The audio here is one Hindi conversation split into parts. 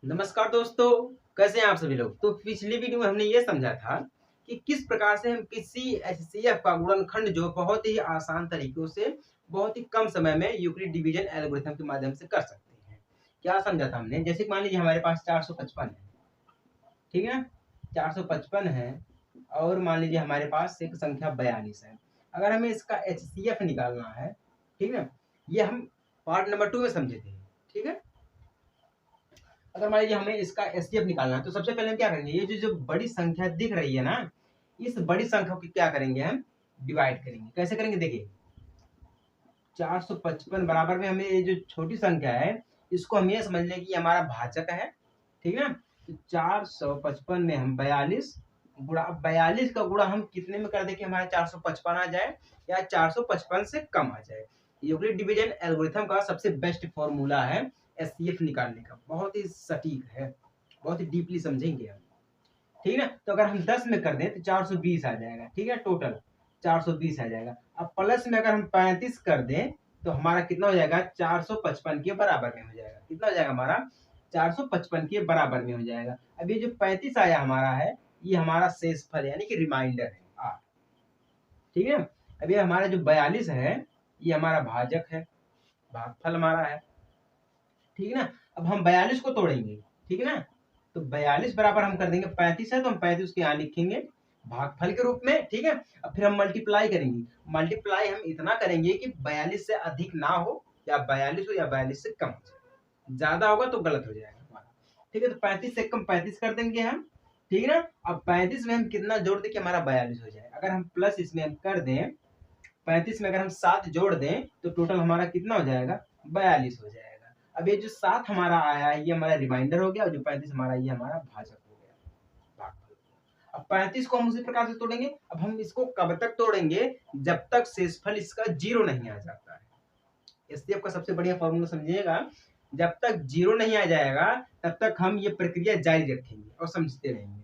नमस्कार दोस्तों, कैसे हैं आप सभी लोग। तो पिछली वीडियो में हमने ये समझा था कि किस प्रकार से हम किसी एचसीएफ का गुणनखंड जो बहुत ही आसान तरीकों से बहुत ही कम समय में यूक्लिड डिवीजन एल्गोरिथम के माध्यम से कर सकते हैं। क्या समझा था हमने, जैसे कि मान लीजिए हमारे पास 455 है, ठीक है। 455 है और मान लीजिए हमारे पास एक संख्या 42 है। अगर हमें इसका एचसीएफ निकालना है, ठीक है, ये हम पार्ट नंबर 2 में समझे थे, ठीक है। अगर मान लीजिए हमें इसका एचसीएफ निकालना है तो सबसे पहले हम क्या करेंगे, ये जो बड़ी संख्या दिख रही है ना, इस बड़ी संख्या को क्या करेंगे, हम डिवाइड करेंगे। कैसे करेंगे, देखिए 455 बराबर में हमें ये जो छोटी संख्या है इसको हम ये समझ लें कि हमारा भाजक है, ठीक है। तो 455 में हम 42 गुणा, 42 का गुणा हम कितने में कर दें कि हमारा 455 आ जाए या 455 से कम आ जाए। यूक्लिड डिवीजन एल्गोरिथम का सबसे बेस्ट फॉर्मूला है एचसीएफ निकालने का, बहुत ही सटीक है, बहुत ही डीपली समझेंगे हम, ठीक है ना। तो अगर हम 10 में कर दें तो 420 आ जाएगा, ठीक है, टोटल 420 आ जाएगा। अब प्लस में अगर हम 35 कर दें तो हमारा कितना हो जाएगा, 455 के बराबर में हो जाएगा। कितना हो जाएगा हमारा, 455 के बराबर में हो जाएगा। अब ये जो 35 आया हमारा है, ये हमारा शेषफल यानी कि रिमाइंडर है 8, ठीक है। अब ये हमारा जो 42 है ये हमारा भाजक है, भागफल हमारा है, ठीक है ना। अब हम 42 को तोड़ेंगे, ठीक है ना। तो 42 बराबर हम कर देंगे 35 है तो हम 35 के यहाँ लिखेंगे भागफल के रूप में, ठीक है। अब फिर हम मल्टीप्लाई करेंगे, मल्टीप्लाई हम इतना करेंगे कि 42 से अधिक ना हो या 42 हो या 42 से कम हो जाए। ज्यादा होगा तो गलत हो जाएगा हमारा, ठीक है। तो 35 से कम 35 कर देंगे हम, ठीक है ना। अब 35 में हम कितना जोड़ दें कि हमारा 42 हो जाए। अगर हम प्लस इसमें हम कर दें, 35 में अगर हम 7 जोड़ दें तो टोटल हमारा कितना हो जाएगा, 42 हो जाएगा। अब ये जो 7 हमारा आया है ये हमारा रिमाइंडर हो गया और जो 35 हमारा ये हमारा भाजक हो गया। अब 35 को हम उसी प्रकार से तोड़ेंगे। अब हम इसको कब तक तोड़ेंगे, जब तक शेषफल इसका 0 नहीं आ जाता है। एचसीएफ का सबसे बढ़िया फॉर्मूला समझिएगा, जब तक 0 नहीं आ जाएगा तब तक हम ये प्रक्रिया जारी रखेंगे और समझते रहेंगे।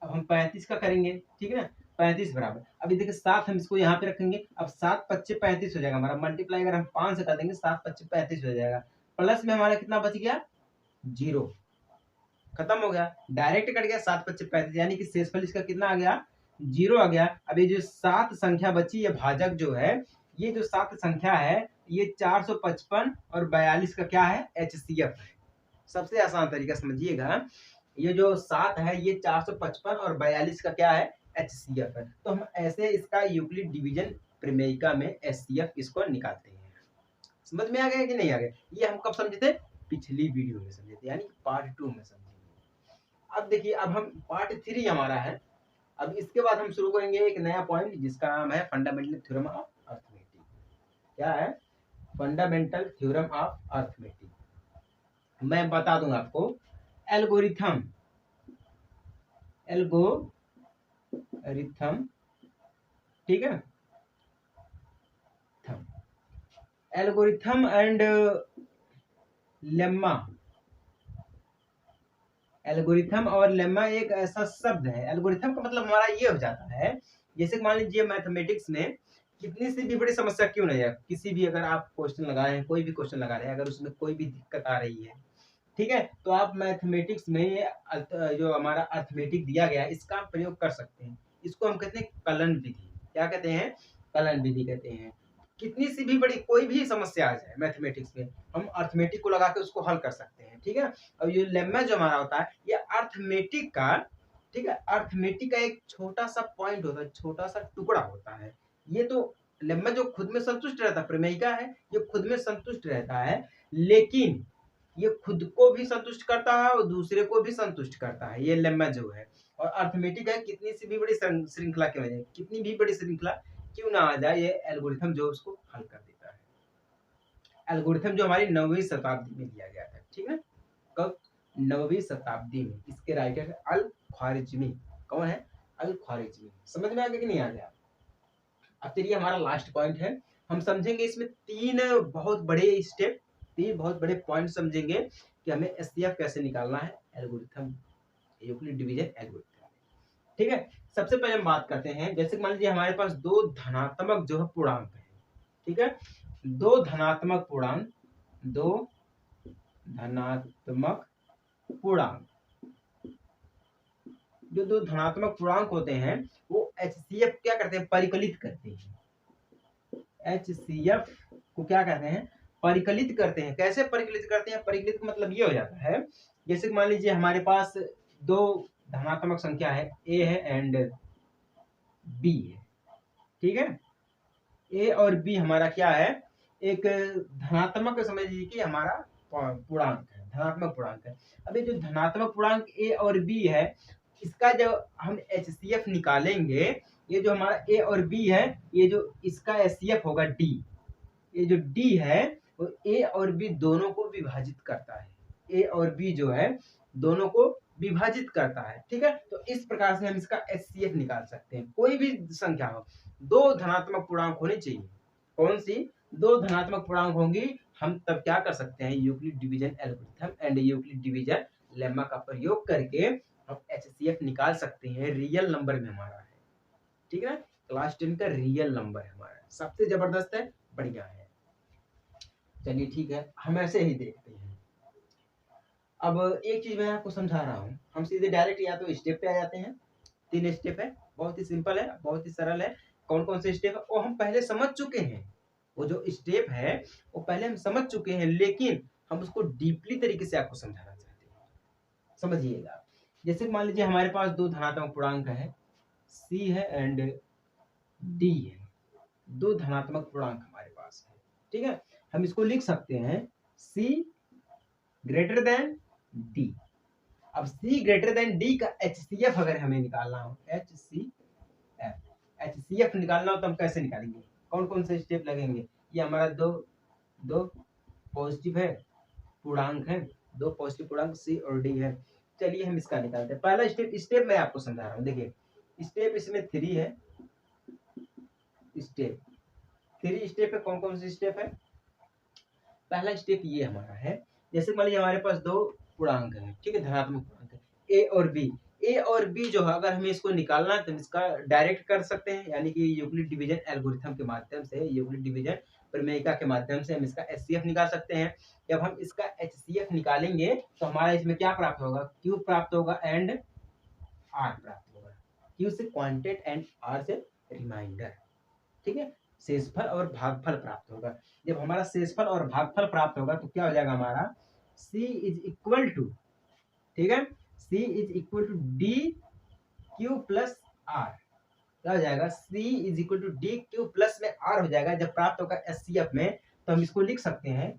अब हम 35 का करेंगे, ठीक है ना। 35 बराबर, अभी देखिए 7 हम इसको यहाँ पे रखेंगे। अब 7 पच्चे 35 हो जाएगा हमारा, मल्टीप्लाई अगर हम 5 से कर देंगे 7 पच्चे 35 हो जाएगा। प्लस में हमारा कितना बच गया, 0, खत्म हो गया, डायरेक्ट कट गया। 7 पच्चे 35 यानी कि शेषफल इसका कितना आ गया, 0 आ गया। अब ये जो 7 संख्या बची, ये भाजक जो है, ये जो 7 संख्या है ये 455 और 42 का क्या है, एचसीएफ है। सबसे आसान तरीका समझिएगा, ये जो 7 है ये 455 और 42 का क्या है, एचसीएफ है। तो हम ऐसे इसका यूक्लिड डिवीजन प्रमेयिका में एचसीएफ इसको निकालते हैं। समझ में आ गया कि नहीं आ गया, ये हम कब समझे थे, पिछली वीडियो में समझे थे, यानी पार्ट 2 में समझे। अब देखिए, अब हम पार्ट 3 हमारा है। अब इसके बाद हम शुरू करेंगे एक नया पॉइंट जिसका नाम है फंडामेंटल थ्योरम ऑफ अर्थमेटिक। क्या है, फंडामेंटल थ्योरम ऑफ अर्थमेटिक। मैं बता दूंगा आपको, एल्गोरिथम, एल्गोरिथम, ठीक है, एल्गोरिथम एंड लेम्मा। एल्गोरिथम और लेम्मा एक ऐसा शब्द है, एल्गोरिथम का मतलब हमारा ये हो जाता है, जैसे मान लीजिए मैथमेटिक्स में कितनी सी भी बड़ी समस्या क्यों नहीं है, किसी भी अगर आप क्वेश्चन लगा रहे हैं, कोई भी क्वेश्चन लगा रहे हैं, अगर उसमें कोई भी दिक्कत आ रही है, ठीक है, तो आप मैथमेटिक्स में जो हमारा अर्थमेटिक दिया गया है इसका प्रयोग कर सकते हैं। इसको हम कहते हैं कलन विधि। क्या कहते हैं, कलन विधि कहते हैं। कितनी सी भी बड़ी कोई भी समस्या आ जाए मैथमेटिक्स में, हम अर्थमेटिक को लगा के उसको हल कर सकते हैं, ठीक है। और ये लेम्मा जो हमारा होता है ये अर्थमेटिक का, ठीक है, अर्थमेटिक का एक छोटा सा पॉइंट होता है, छोटा सा टुकड़ा होता है। ये तो लेम्मा जो खुद में संतुष्ट रहता है, प्रमेयिका है, ये खुद में संतुष्ट रहता है, लेकिन ये खुद को भी संतुष्ट करता है और दूसरे को भी संतुष्ट करता है, ये लेम्मा जो है। और अर्थमेटिक है, कितनी सी भी बड़ी श्रृंखला की वजह, कितनी भी बड़ी श्रृंखला क्यों ना आ जाए, ये एल्गोरिथम जो उसको हल कर देता है। एल्गोरिथम जो हमारी 9वीं शताब्दी में दिया गया था, ठीक है, कब, 9वीं शताब्दी में। इसके राइटर है अल ख्वारिज़मी। कौन है, अल ख्वारिज़मी। समझ में आ गया कि नहीं आ गया। अब चलिए हमारा लास्ट पॉइंट है, हम समझेंगे इसमें 3 बहुत बड़े स्टेप, 3 बहुत बड़े पॉइंट समझेंगे कि हमें एचसीएफ कैसे निकालना है एल्गोरिथम, यूक्लिड डिवीजन एल्गोरिथम, ठीक है। सबसे पहले हम बात करते हैं, जैसे मान लीजिए हमारे पास 2 धनात्मक जो है पूर्णांक है, ठीक है, 2 धनात्मक पूर्णांक, 2 धनात्मक पूर्णांक, जो दो धनात्मक पूर्णांक होते हैं वो HCF क्या करते हैं, परिकलित करते हैं। HCF को क्या कहते हैं, परिकलित करते हैं। कैसे परिकलित करते हैं, परिकलित का मतलब ये हो जाता है, जैसे मान लीजिए हमारे पास दो धनात्मक संख्या है, A है एंड B है, ठीक है। A और B हमारा क्या है, एक धनात्मक, समझ लीजिए कि हमारा पूर्णांक है, धनात्मक पूर्णांक है। अब ये जो धनात्मक पूर्णांक A और B है, इसका जब हम HCF निकालेंगे, ये जो हमारा A और B है, ये जो इसका HCF होगा D, ये जो D है वो A और B दोनों को विभाजित करता है। A और B जो है दोनों को विभाजित करता है, ठीक है। तो इस प्रकार से हम इसका HCF निकाल सकते हैं। कोई भी संख्या हो, दो धनात्मक पूर्णांक होने चाहिए। कौन सी, दो धनात्मक पूर्णांक होंगी, हम तब क्या कर सकते हैं, Euclid division algorithm and Euclid division lemma का प्रयोग करके हम HCF निकाल सकते हैं। रियल नंबर में हमारा है, ठीक है। क्लास 10 का रियल नंबर है हमारा, सबसे जबरदस्त है, बढ़िया है। चलिए ठीक है, हम ऐसे ही देखते हैं। अब एक चीज मैं आपको समझा रहा हूँ, हम सीधे डायरेक्ट या तो स्टेप पे आ जाते हैं। 3 स्टेप है, बहुत ही सिंपल है, बहुत ही सरल है। कौन कौन से स्टेप है वो हम पहले समझ चुके हैं, वो जो स्टेप है वो पहले हम समझ चुके हैं, लेकिन हम उसको डीपली तरीके से आपको समझाना चाहते हैं। समझिएगा, जैसे मान लीजिए हमारे पास दो धनात्मक पूर्णांक है, C है एंड D है, दो धनात्मक पूर्णांक हमारे पास है, ठीक है। हम इसको लिख सकते हैं C ग्रेटर देन D। अब C ग्रेटर देन D का HCF अगर हमें निकालना हो, HCF निकालना हो तो हम कैसे निकालेंगे, कौन कौन से स्टेप लगेंगे। ये हमारा दो पॉजिटिव है पूर्णांक है, दो पॉजिटिव पूर्णांक C और D है। चलिए हम इसका निकालते हैं। पहला स्टेप मैं आपको समझा रहा हूँ, देखिए स्टेप इसमें 3 है। स्टेप 3 स्टेप है, कौन कौन से स्टेप है। पहला स्टेप ये हमारा है, जैसे मान लीजिए हमारे पास दो पूर्णांक है, ठीक है, धनात्मक पूर्णांक है A और B। A और B जो है अगर हमें इसको निकालना है तो इसका डायरेक्ट कर सकते हैं, यानी कि यूक्लिड डिवीजन एल्गोरिथम के माध्यम से, यूक्लिड डिवीजन प्रमेयिका के माध्यम से हम इसका HCF निकाल सकते हैं। जब हम इसका HCF निकालेंगे तो हमारा इसमें क्या प्राप्त होगा, Q प्राप्त होगा एंड R प्राप्त होगा। Q से क्वांटेट एंड R से रिमाइंडर, ठीक है। शेषफल और भागफल प्राप्त होगा। जब हमारा शेषफल और भागफल प्राप्त होगा तो क्या हो जाएगा हमारा, C इज इक्वल टू, ठीक है, C is equal to D Q plus R. क्या हो जाएगा, C is equal to D Q plus में R हो जाएगा। जब प्राप्त होगा HCF में तो हम इसको लिख सकते हैं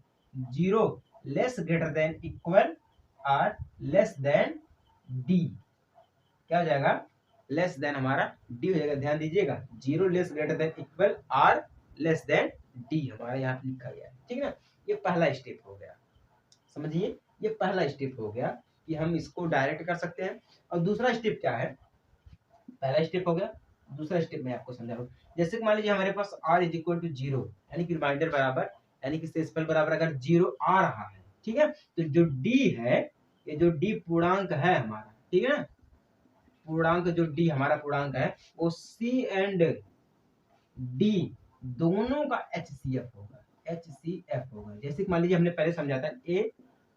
0 less greater than equal R less than D। क्या हो जाएगा, लेस देन हमारा D हो जाएगा। ध्यान दीजिएगा, 0 less greater than equal R less than D हमारा यहाँ लिखा गया है, ठीक है ना। ये पहला स्टेप हो गया, समझिए, ये पहला स्टेप हो गया कि हम इसको डायरेक्ट कर सकते हैं। और दूसरा स्टेप क्या है, पहला स्टेप हो गया, दूसरा स्टेप मैं आपको समझा रहा हूँ। जैसे मान लीजिए हमारे पास R इज इक्वल टू 0, यानी कि रिमाइंडर बराबर, यानी कि शेषफल बराबर अगर 0 आ रहा है, ठीक है, तो जो D है, ये जो D पूर्णांक है हमारा, ठीक है ना, पूर्णांक जो D हमारा पूर्णांक है वो C एंड D दोनों का HCF होगा, HCF होगा। जैसे मान लीजिए हमने पहले समझा था A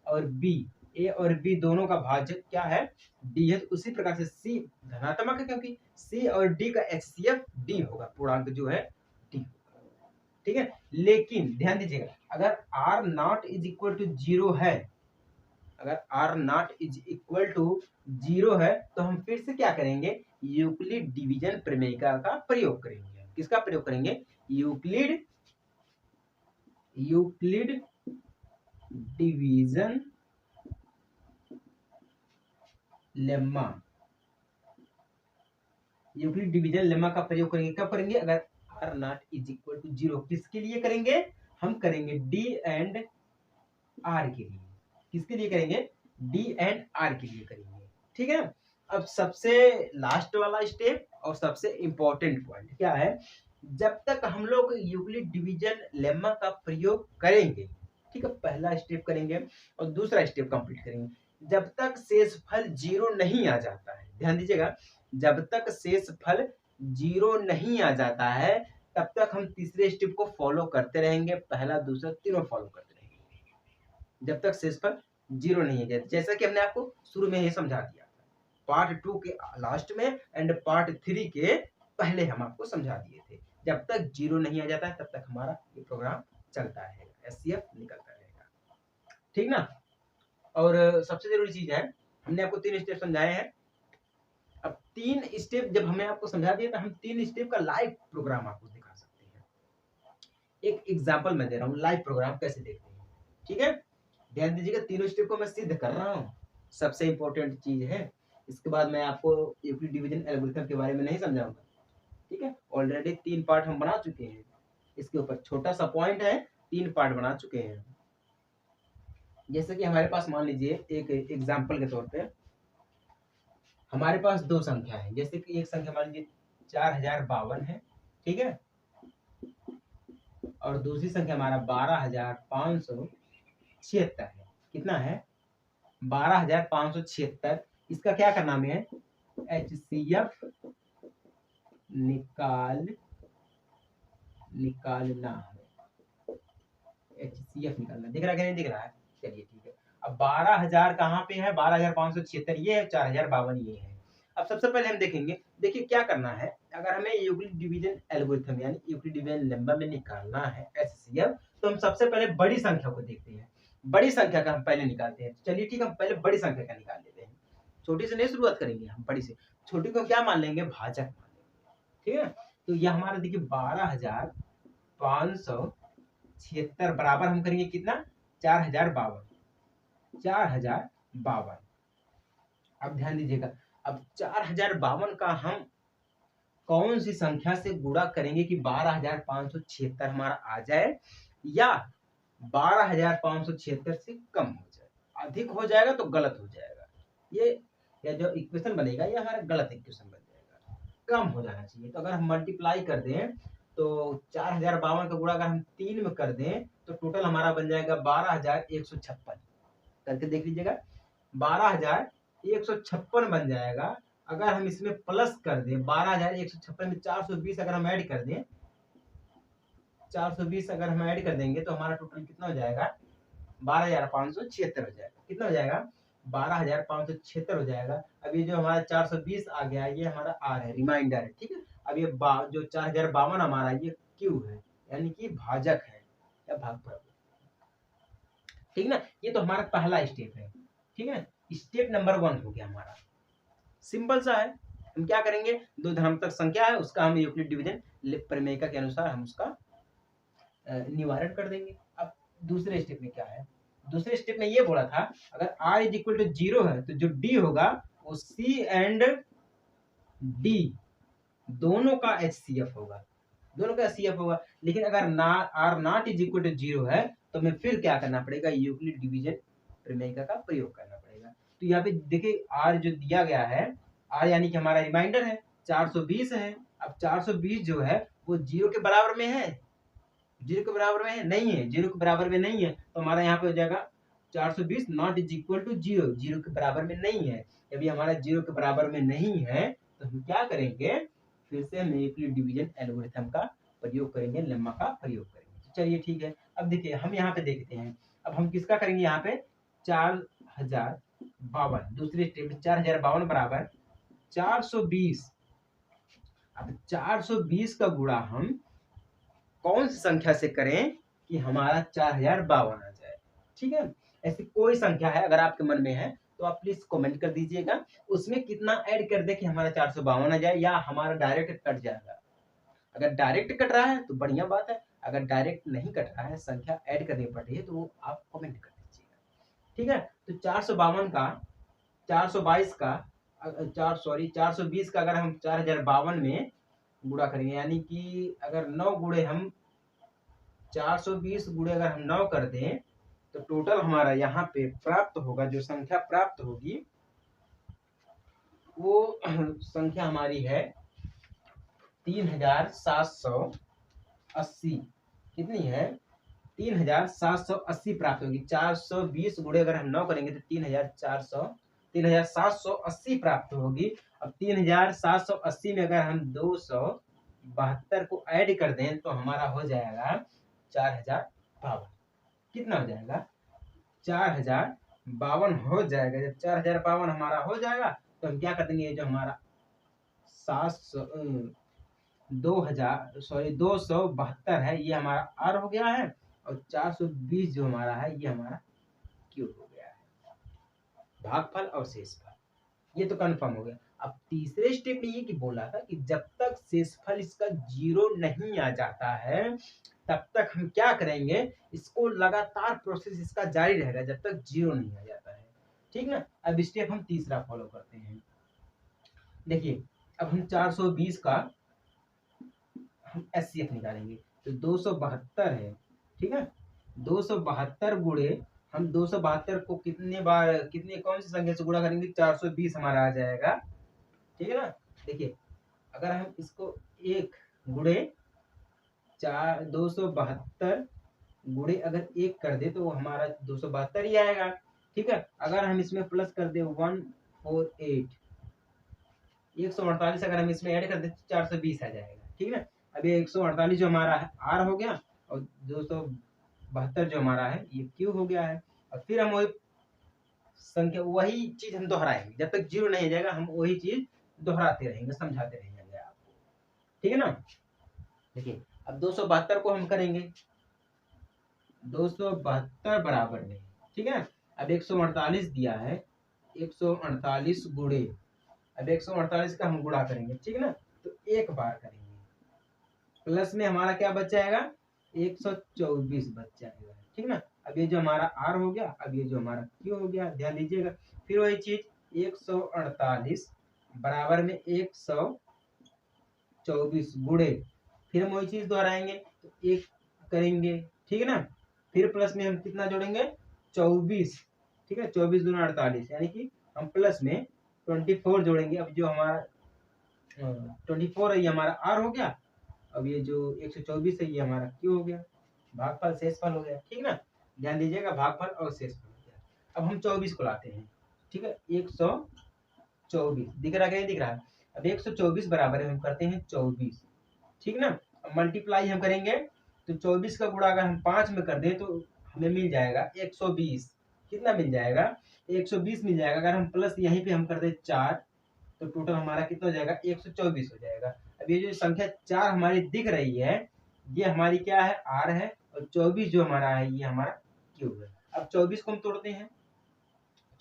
और B दोनों का भाजक क्या है, D है, तो उसी प्रकार से C धनात्मक है क्योंकि C और D का HCF D होगा, पूर्णांक जो है D, ठीक है। लेकिन ध्यान दीजिएगा, अगर R not is equal to 0 है, अगर R not is equal to 0 है तो हम फिर से क्या करेंगे, यूक्लिड डिवीजन प्रमेयिका का प्रयोग करेंगे। किसका प्रयोग करेंगे, Euclid division lemma, Euclid division lemma का प्रयोग करेंगे। कब करेंगे, अगर R not is equal to 0। किसके लिए करेंगे, हम करेंगे D एंड R के लिए। किसके लिए करेंगे, D एंड R के लिए करेंगे, ठीक है। अब सबसे लास्ट वाला स्टेप और सबसे इंपॉर्टेंट पॉइंट क्या है, जब तक हम लोग यूक्लिड डिवीजन लेम्मा का प्रयोग करेंगे, ठीक है, पहला स्टेप करेंगे और दूसरा स्टेप कंप्लीट करेंगे, जब तक शेषफल 0 नहीं आ जाता है, ध्यान दीजिएगा, जब तक शेषफल 0 नहीं आ जाता है तब तक हम तीसरे स्टेप को फॉलो करते रहेंगे, पहला दूसरा तीनों फॉलो करते रहेंगे, जब तक शेषफल जीरो नहीं है, जैसा कि हमने आपको शुरू में ही समझा दिया था, पार्ट 2 के लास्ट में एंड पार्ट 3 के पहले हम आपको समझा दिए थे। जब तक जीरो नहीं आ जाता है तब तक हमारा ये प्रोग्राम चलता रहेगा, एचसीएफ निकलता रहेगा, ठीक ना। और सबसे जरूरी चीज है, हमने आपको 3 स्टेप समझाए हैं। अब 3 स्टेप जब हमने आपको समझा दिया तो हम 3 स्टेप का लाइव प्रोग्राम आपको दिखा सकते हैं। एक एग्जांपल मैं दे रहा हूँ, लाइव प्रोग्राम कैसे देखते हैं, ठीक है। ध्यान दीजिएगा, तीनों स्टेप को मैं सिद्ध कर रहा हूँ, सबसे इंपॉर्टेंट चीज है। इसके बाद मैं आपको यूक्लिड डिवीजन एल्गोरिथम के बारे में नहीं समझाऊंगा, ठीक है। ऑलरेडी 3 पार्ट हम बना चुके हैं, इसके ऊपर छोटा सा पॉइंट है, 3 पार्ट बना चुके हैं। जैसे कि हमारे पास मान लीजिए एक एग्जाम्पल के तौर पे हमारे पास 2 संख्या है, जैसे कि एक संख्या मान लीजिए 4052 है, ठीक है, और दूसरी संख्या हमारा 12576 है। कितना है? 12576। इसका क्या करना है? एचसीएफ निकालना है, एचसीएफ निकालना। दिख रहा है कि नहीं दिख रहा है? चलिए ठीक है। अब 12000 कहाँ पे है? 12576 ये है, 4052 ये है। अब सबसे पहले हम देखेंगे, देखिए क्या करना है। अगर हमें यूक्लिड डिवीजन एल्गोरिथम यानी यूक्लिड डिवीजन लेम्मा में निकालना है एचसीएफ, तो हम सबसे पहले बड़ी संख्या को देखते हैं। बड़ी संख्या का हम पहले निकालते हैं। चलिए ठीक है, हम पहले बड़ी संख्या का निकाल लेते हैं, छोटी से नहीं शुरुआत करेंगे, हम बड़ी से। छोटी को क्या मान लेंगे? भाजक मान लेंगे, ठीक है। तो यह हमारा देखिए 12576 बराबर हम करेंगे कितना? 4052। अब ध्यान दीजिएगा, अब 4052 का हम कौन सी संख्या से गुणा करेंगे कि 12576 हमारा आ जाए, या 12576 से कम हो जाए। अधिक हो जाएगा तो गलत हो जाएगा, ये जो इक्वेशन बनेगा ये हमारा गलत इक्वेशन बन जाएगा, कम हो जाना चाहिए। तो अगर हम मल्टीप्लाई कर दें तो 4052 का गुणा अगर हम 3 में कर दें तो टोटल हमारा बन जाएगा 12156। करके देख लीजिएगा, 12156 बन जाएगा। अगर हम इसमें प्लस कर दें 12156 में 420 अगर हम ऐड कर दें, 420 अगर हम ऐड कर देंगे तो हमारा टोटल कितना हो जाएगा? 12576 हो जाएगा। कितना हो जाएगा? 12576 हो जाएगा। अब ये जो हमारा 420 आ गया, ये हमारा आर है, रिमाइंडर है, ठीक है। अब ये जो 4052 हमारा ये क्यू है, यानी कि भाजक है या भागफल, ठीक ना। ये तो हमारा पहला स्टेप है, ठीक है। स्टेप नंबर 1 हो गया हमारा, सिंपल सा है। हम क्या करेंगे? दो धनात्मक संख्या है, उसका हम यूक्लिड डिवीजन प्रमेय के अनुसार हम उसका निवारण कर देंगे। अब दूसरे स्टेप में क्या है? दूसरे स्टेप में ये बोला था, अगर r इज इक्वल टू 0 है तो जो d होगा वो c एंड d दोनों का एचसीएफ होगा, दोनों का एचसीएफ होगा। लेकिन अगर r not is equal to 0 है तो हमें फिर क्या करना पड़ेगा? यूक्लिड डिवीजन प्रमेय का प्रयोग करना पड़ेगा। तो यहाँ पे देखिए r जो दिया गया है, r यानी कि हमारा रिमाइंडर है, 420 है। अब 420 जो है वो 0 के बराबर में है, 0 के बराबर में है? नहीं है, 0 के बराबर में नहीं है। तो हमारा यहाँ पे हो जाएगा 420 नॉट इज इक्वल टू 0, 0 के बराबर में नहीं है। यदि हमारा 0 के बराबर में नहीं है तो हम क्या करेंगे? फिर से हम यूक्लिड डिवीजन एल्गोरिथम का प्रयोग करेंगे, लेम्मा का प्रयोग करेंगे। तो चलिए ठीक है। अब देखिए हम यहाँ पे देखते हैं, अब हम किसका करेंगे? यहाँ पे 4052, दूसरे स्टेप में 4052 बराबर 420। अब 420 का गुणा हम कौन सी संख्या से करें कि हमारा 4052 आ जाए, ठीक है। ऐसी कोई संख्या है अगर आपके मन में है तो आप प्लीज कमेंट कर दीजिएगा, उसमें कितना ऐड कर दे कि हमारा 452 आ जाए, या हमारा डायरेक्ट कट जाएगा। अगर डायरेक्ट कट रहा है तो बढ़िया बात है, अगर डायरेक्ट नहीं कट रहा है, संख्या ऐड करनी पड़ रही है, तो आप कमेंट कर दीजिएगा, ठीक है। तो 452 का 422 का 420 का अगर हम 4052 में गुणा करेंगे, यानी कि अगर 9 गुणे हम 420 गुणे अगर हम 9 कर दें तो टोटल हमारा यहाँ पे प्राप्त होगा, जो संख्या प्राप्त होगी वो संख्या हमारी है 3780। कितनी है? 3780 प्राप्त होगी। 420 गुणे अगर हम 9 करेंगे तो 3780 प्राप्त होगी। अब 3780 में अगर हम 272 को ऐड कर दें तो हमारा हो जाएगा 4052। कितना हो जाएगा? 4052। 52 हो जाएगा। जब 4052 हमारा हो जाएगा तो हम क्या कर देंगे, ये जो हमारा 700 272 है ये हमारा आर हो गया है, और 420 जो हमारा है ये हमारा क्यू हो गया है। भागफल और शेषफल ये तो कंफर्म हो गया। अब तीसरे स्टेप में ये कि बोला था कि जब तक शेषफल इसका 0 नहीं आ जाता है तब तक हम क्या करेंगे, इसको लगातार प्रोसेस इसका जारी रहेगा जब तक 0 नहीं आ जाता है। ठीक ना। अब स्टेप हम तीसरा फॉलो करते हैं। देखिए अब हम 420 का हम एचसीएफ निकालेंगे तो 272 है। ठीक है, 272 गुणे हम 272 को कितने बार कितने कौन सी संख्या से गुणा करेंगे, 420 हमारा आ जाएगा। ठीक है ना। देखिए अगर हम इसको एक गुणे 272 गुणे अगर एक कर दे तो वो हमारा 272 ही आएगा। ठीक है, अगर हम इसमें प्लस कर दे 148 148 अगर हम इसमें ऐड कर दे तो 420 आ जाएगा। ठीक है, अब ये 148 जो हमारा है आर हो गया, और 272 जो हमारा है ये क्यू हो गया है। और फिर हम वही संख्या वही चीज हम दोहराएंगे जब तक 0 नहीं आ जाएगा, हम वही चीज दोहराते रहेंगे, समझाते रहेंगे आपको। ठीक है ना। देखिए अब 272 को हम करेंगे 272 बराबर में। ठीक है, अब 148 दिया है, 148 गुणे अब 148 का हम गुणा करेंगे। ठीक है ना, तो एक बार करेंगे, प्लस में हमारा क्या बच जाएगा, 124 बच जाएगा। ठीक ना। अब ये जो हमारा आर हो गया, अब ये जो हमारा क्यू हो गया, ध्यान दीजिएगा। फिर वही चीज 148 बराबर में 124 गुणे, फिर हम वही चीज दोहराएंगे तो एक करेंगे। ठीक है ना, फिर प्लस में हम कितना जोड़ेंगे, 24। ठीक है, 24 दूना 48 यानी कि हम प्लस में 24 जोड़ेंगे। अब जो हमारा 24 है ये हमारा आर हो गया, अब ये जो 124 है ये हमारा क्यू हो गया, भागफल शेषफल हो गया। ठीक ना, ध्यान दीजिएगा, भागफल और शेषफल हो गया। अब हम 24 को लाते हैं। ठीक है, 124 दिख रहा है कि नहीं दिख रहा है। अब 124 बराबर है हम करते हैं 24। ठीक ना, अब मल्टीप्लाई हम करेंगे तो 24 का गुणा अगर हम 5 में कर दें तो हमें मिल जाएगा 120। कितना मिल जाएगा, 120 मिल जाएगा। अगर हम प्लस यहीं पे हम कर दे 4 तो टोटल हमारा कितना हो जाएगा, 124 हो जाएगा। अब ये जो संख्या 4 हमारी दिख रही है ये हमारी क्या है, आर है, और 24 जो हमारा है ये हमारा क्यू है। अब 24 को हम तोड़ते हैं,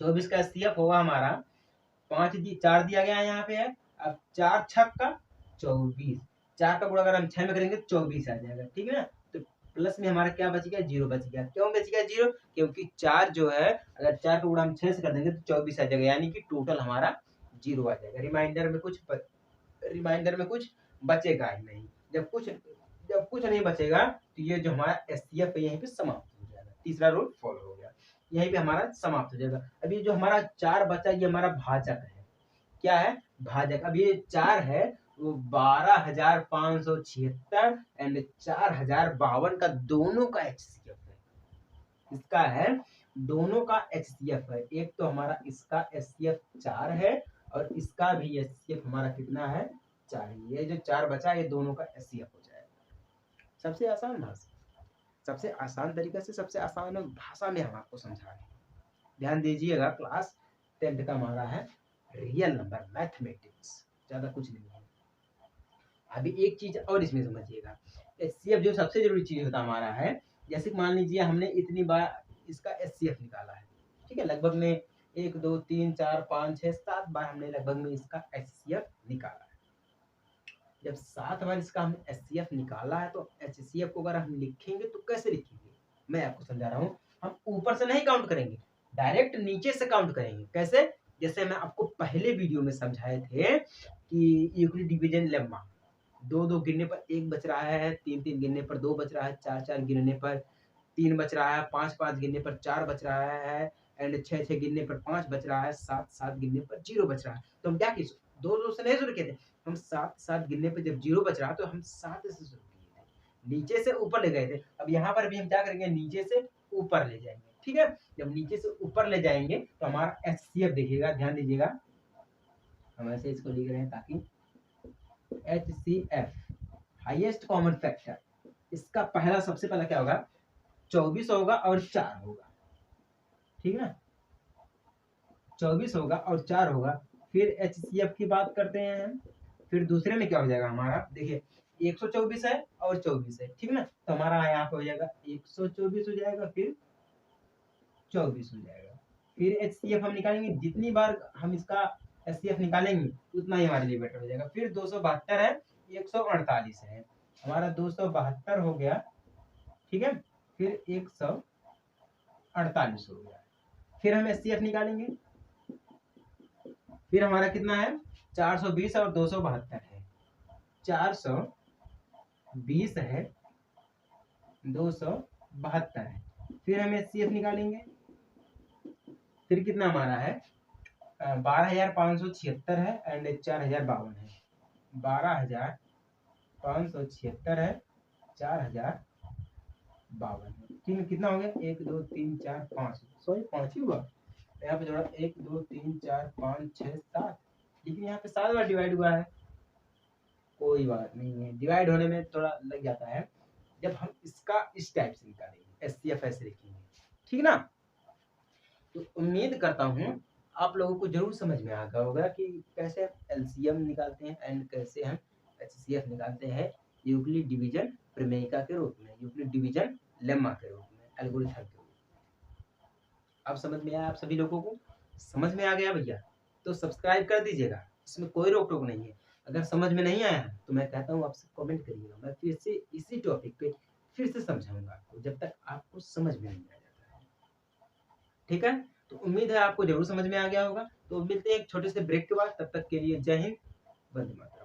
24 का एचसीएफ होगा हमारा 4 दिया गया है यहाँ पे है। अब 4 छक का 24, 4 का गुणा अगर हम 6 में करेंगे 24 आ जाएगा। ठीक है ना, तो प्लस में हमारा क्या बच गया, 0 बच गया। क्यों बच गया 0, क्योंकि 4 जो है अगर 4 का गुणा हम 6 से कर देंगे तो 24 आ जाएगा, यानी कि टोटल हमारा 0 आ जाएगा। रिमाइंडर में कुछ बचेगा ही नहीं। जब कुछ नहीं बचेगा तो ये जो हमारा एचसीएफ है यहीं पे समाप्त हो जाएगा। तीसरा रूल फॉलो हो गया, यहीं पे हमारा समाप्त हो जाएगा। अब ये जो हमारा 4 बचा ये हमारा भाजक है। क्या है, भाजक। अब ये 4 है वो 12,576 एंड 4,052 का दोनों का एचसीएफ है। इसका है दोनों का एचसीएफ है। एक तो हमारा इसका एचसीएफ 4 है और इसका भी एचसीएफ हमारा कितना है, 4। ये जो 4 बचा ये दोनों का एचसीएफ हो जाएगा। सबसे आसान भाषा, सबसे आसान तरीके से, सबसे आसान भाषा में हम आपको समझा रहे हैं। ध्यान दीजिएगा, क्लास 10th का हमारा है रियल नंबर मैथमेटिक्स, ज्यादा कुछ नहीं है। अभी एक चीज और इसमें समझिएगा, एचसीएफ जो सबसे जरूरी चीज होता हमारा है, जैसे मान लीजिए हमने इतनी बार इसका एचसीएफ निकाला है। ठीक है, लगभग में 1 2 3 4 5 6 7 बार हमने लगभग में इसका एचसीएफ निकाला है। जब 7 बार इसका हमने एचसीएफ निकाला है तो एचसीएफ को अगर हम लिखेंगे तो कैसे लिखेंगे, मैं आपको समझा रहा हूँ। हम ऊपर से नहीं काउंट करेंगे, डायरेक्ट नीचे से काउंट करेंगे। कैसे, जैसे मैं आपको पहले वीडियो में समझाए थे कि यूक्लिड डिवीजन लेम्मा, 2 2 गिनने पर 1 बच रहा है, 3 3 गिनने पर 2 बच रहा है, 4 4 गिनने पर 3 बच रहा है, 5 5 गिनने पर 4 बच रहा है, एंड 6 6 गिनने पर 5 बच रहा है, 7 7 गिनने पर 0 बच रहा है। तो हम क्या किए, 2 2 से नहीं शुरू किए थे, हम 7 7 गिनने पर जब 0 बच रहा तो हम 7 से शुरू किए थे, नीचे से ऊपर ले गए थे। अब यहाँ पर भी हम क्या करेंगे, नीचे से ऊपर ले जाएंगे। ठीक है, जब नीचे से ऊपर ले जाएंगे तो हमारा एचसीएफ देखिएगा, ध्यान दीजिएगा, हम ऐसे इसको लिख रहे हैं ताकि एचसीएफ हाईएस्ट कॉमन फैक्टर, इसका पहला सबसे पहला क्या होगा, 24 होगा और 4 होगा। ठीक है ना, 24 होगा और 4 होगा। फिर HCF की बात करते हैं हम। फिर दूसरे में क्या हो जाएगा हमारा, देखिए 124 है और 24 है, ठीक ना, तो हमारा यहाँ पे हो जाएगा 124 हो जाएगा, फिर 24 हो जाएगा। फिर HCF हम निकालेंगे, जितनी बार हम इसका HCF निकालेंगे उतना ही हमारे लिए बेटर हो जाएगा। फिर 272 है, 148 है, हमारा 272 हो गया, ठीक है, फिर 148 हो गया। फिर हम HCF निकालेंगे, फिर हमारा कितना है 420 और 272 है, 420 है, 272 है। फिर हम HCF निकालेंगे, फिर कितना हमारा है 12,576 है एंड 4,052 है, 12,576 है, 4,052 है। ठीक, कितना हो गया 1 2 3 4 5, सॉरी 5 ही हुआ, यहाँ पे जोड़ा 1 2 3 4 5 6 7, लेकिन यहाँ पे 7 बार डिवाइड हुआ है, कोई बात नहीं है, डिवाइड होने में थोड़ा लग जाता है। जब हम इसका इस टाइप से निकालेंगे HCF ऐसे लिखेंगे, ठीक ना। तो उम्मीद करता हूँ आप लोगों को जरूर समझ में आ गया होगा कि कैसे LCM निकालते हैं एंड कैसे हम HCF निकालते हैं यूक्लिड डिवीजन प्रमेयिका के रूप में, यूक्लिड डिवीजन लेम्मा के रूप में, एल्गोरिथम के रूप में। अब समझ में आया आप सभी लोगों को? समझ में आ गया भैया तो सब्सक्राइब कर दीजिएगा, इसमें कोई रोक टोक नहीं है। अगर समझ में नहीं आया तो मैं कहता हूँ आपसे कमेंट करिएगा, मैं फिर से इसी टॉपिक पे फिर से समझाऊंगा आपको, जब तक आपको समझ में नहीं आ जाता है, ठीक है। तो उम्मीद है आपको जरूर समझ में आ गया होगा। तो मिलते हैं एक छोटे से ब्रेक के बाद, तब तक के लिए जय हिंद, वंदे मातरम।